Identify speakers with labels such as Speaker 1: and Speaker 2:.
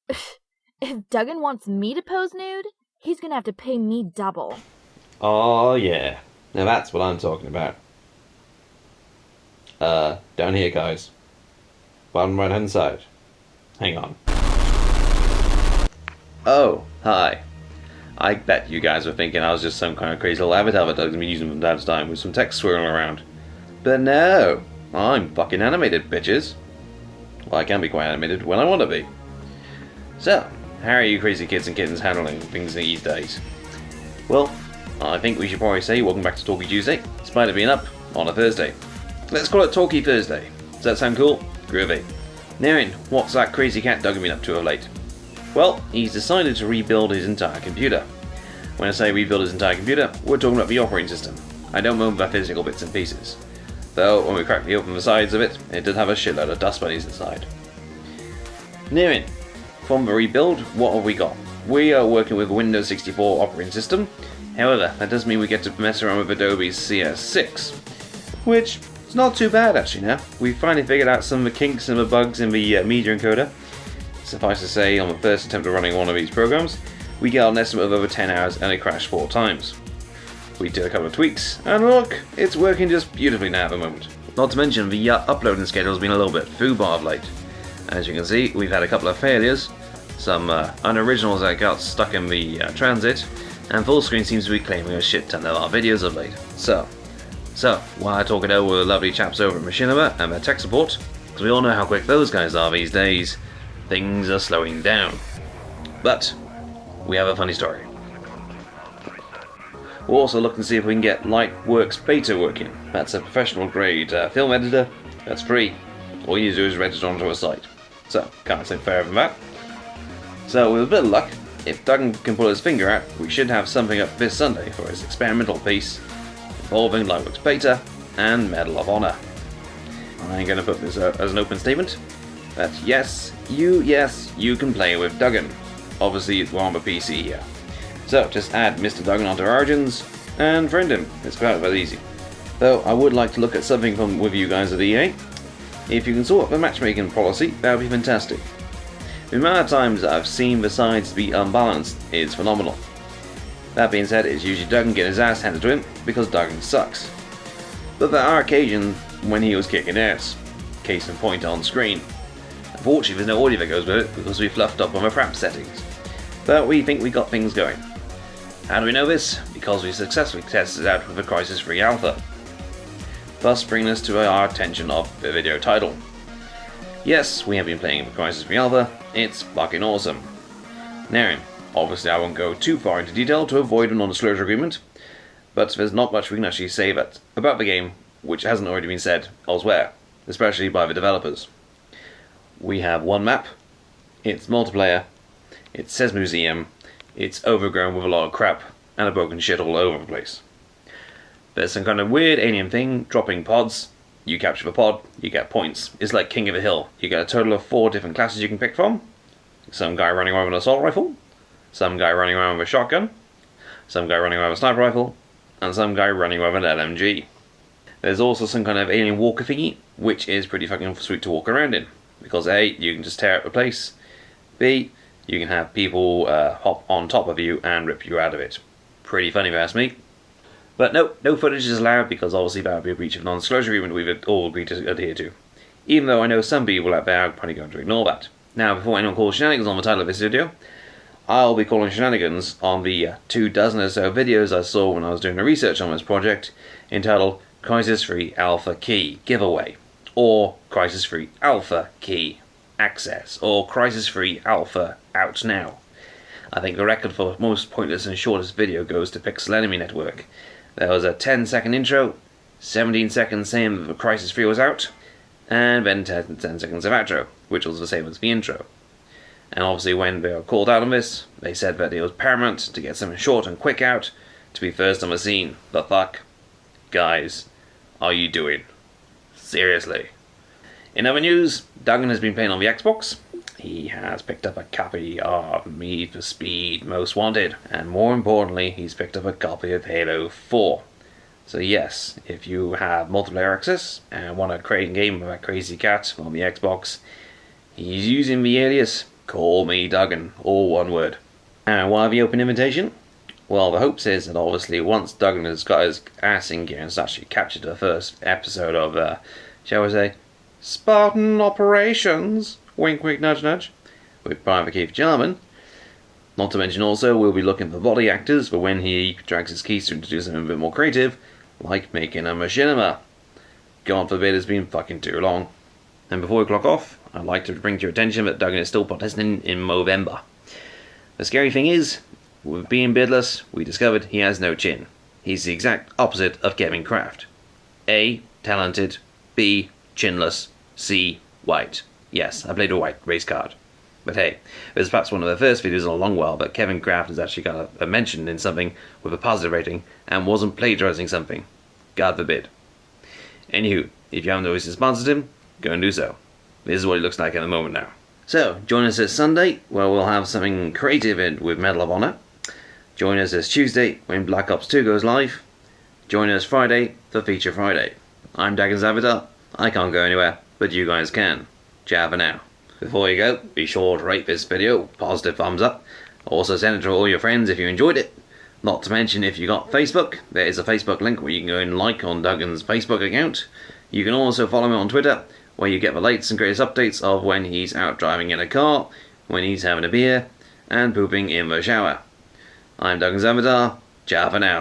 Speaker 1: If Duggan wants me to pose nude, he's gonna have to pay me double.
Speaker 2: Oh yeah. Now that's what I'm talking about. Down here, guys. Bottom right hand side. Hang on. Oh, hi. I bet you guys were thinking I was just some kind of crazy little avatar that Doug's been using from time to time with some text swirling around. But no, I'm fucking animated, bitches. Well, I can be quite animated when I want to be. So, how are you crazy kids and kittens handling things these days? Well, I think we should probably say welcome back to Talky Tuesday, despite it being up on a Thursday. Let's call it Talky Thursday. Does that sound cool? Groovy. Now in, what's that crazy cat Doug been up to of late? Well, he's decided to rebuild his entire computer. When I say rebuild his entire computer, we're talking about the operating system. I don't mean by physical bits and pieces. Though, when we cracked open the sides of it, it did have a shitload of dust bunnies inside. Now in, from the rebuild, what have we got? We are working with a Windows 64 operating system. However, that does mean we get to mess around with Adobe's CS6, which is not too bad actually now. We finally figured out some of the kinks and the bugs in the media encoder. Suffice to say, on the first attempt of running one of these programs, we got an estimate of over 10 hours and it crashed 4 times. We did a couple of tweaks, and look, it's working just beautifully now at the moment. Not to mention, the uploading schedule has been a little bit foobar of late. As you can see, we've had a couple of failures, some unoriginals that got stuck in the transit, and Fullscreen seems to be claiming a shit ton of our videos of late. So, while I talk it over with the lovely chaps over at Machinima and their tech support, because we all know how quick those guys are these days, things are slowing down. But, we have a funny story. We'll also look and see if we can get Lightworks Beta working. That's a professional grade film editor that's free. All you do is register onto a site. So, can't say fairer than that. So, with a bit of luck, if Dougan can pull his finger out, we should have something up this Sunday for his experimental piece involving Lightworks Beta and Medal of Honor. I'm going to put this out as an open statement that yes, you can play with Dougan. Obviously, we're on the PC here. So, just add mr.dougan onto Origins and friend him. It's quite that easy. Though, I would like to look at something from with you guys at EA. If you can sort the matchmaking policy, that would be fantastic. The amount of times that I've seen the sides be unbalanced is phenomenal. That being said, it's usually Dougan getting his ass handed to him because Dougan sucks. But there are occasions when he was kicking ass. Case in point on screen. Unfortunately, there's no audio that goes with it because we fluffed up on the frap settings. But we think we got things going. How do we know this? Because we successfully tested it out with the CRYSIS Free Alpha. Thus bringing us to our attention of the video title. Yes, we have been playing with CRYSIS Free Alpha. It's fucking awesome. Now, obviously I won't go too far into detail to avoid a non-disclosure agreement, but there's not much we can actually say about the game which hasn't already been said elsewhere, especially by the developers. We have one map, it's multiplayer, it says museum, it's overgrown with a lot of crap and a broken shit all over the place. There's some kind of weird alien thing dropping pods. You capture the pod, you get points. It's like King of the Hill. You get a total of 4 different classes you can pick from. Some guy running around with an assault rifle, some guy running around with a shotgun, some guy running around with a sniper rifle, and some guy running with an LMG. There's also some kind of alien walker thingy, which is pretty fucking sweet to walk around in. Because A, you can just tear up the place. B, you can have people hop on top of you and rip you out of it. Pretty funny if you ask me. But no footage is allowed because obviously that would be a breach of non-disclosure agreement we've all agreed to adhere to. Even though I know some people out there are probably going to ignore that. Now, before anyone calls shenanigans on the title of this video, I'll be calling shenanigans on the 2 dozen or so videos I saw when I was doing the research on this project, entitled CRYSIS Free Alpha Key Giveaway, or CRYSIS Free Alpha Key Access, or CRYSIS Free Alpha Out Now. I think the record for most pointless and shortest video goes to Pixel Enemy Network. There was a 10-second intro, 17 seconds saying that the CRYSIS Free was out, and then 10 seconds of outro, which was the same as the intro. And obviously when they were called out on this, they said that it was paramount to get something short and quick out to be first on the scene. The fuck? Guys, are you doing? Seriously. In other news, Dougan has been playing on the Xbox. He has picked up a copy of Need for Speed Most Wanted, and more importantly, he's picked up a copy of Halo 4. So yes, if you have multiplayer access and want to create a game with a crazy cat on the Xbox, he's using the alias call me Dougan, all one word. And why the open invitation? Well, the hopes is that obviously once Dougan has got his ass in gear and has actually captured the first episode of, shall we say, Spartan Operations, wink wink nudge nudge, with Private Keith Jarman. Not to mention also we'll be looking for body actors for when he drags his keys through to do something a bit more creative, like making a machinima. God forbid it's been fucking too long. And before we clock off, I'd like to bring to your attention that Dougan is still protesting in Movember. The scary thing is, with being beardless, we discovered he has no chin. He's the exact opposite of Kevin Kraft. A. Talented. B. Chinless. C. White. Yes, I played a white race card. But hey, this is perhaps one of the first videos in a long while that Kevin Kraft has actually got a mention in something with a positive rating and wasn't plagiarizing something. God forbid. Anywho, if you haven't always sponsored him, go and do so. This is what he looks like at the moment now. So, join us this Sunday, where we'll have something creative with Medal of Honor. Join us this Tuesday, when Black Ops 2 goes live. Join us Friday for Feature Friday. I'm Dagon's Avatar. I can't go anywhere, but you guys can. Ciao for now. Before you go, be sure to rate this video, positive thumbs up. Also send it to all your friends if you enjoyed it. Not to mention, if you got Facebook, there is a Facebook link where you can go and like on Dougan's Facebook account. You can also follow me on Twitter, where you get the latest and greatest updates of when he's out driving in a car, when he's having a beer, and pooping in the shower. I'm Dougan's Avatar. Ciao for now.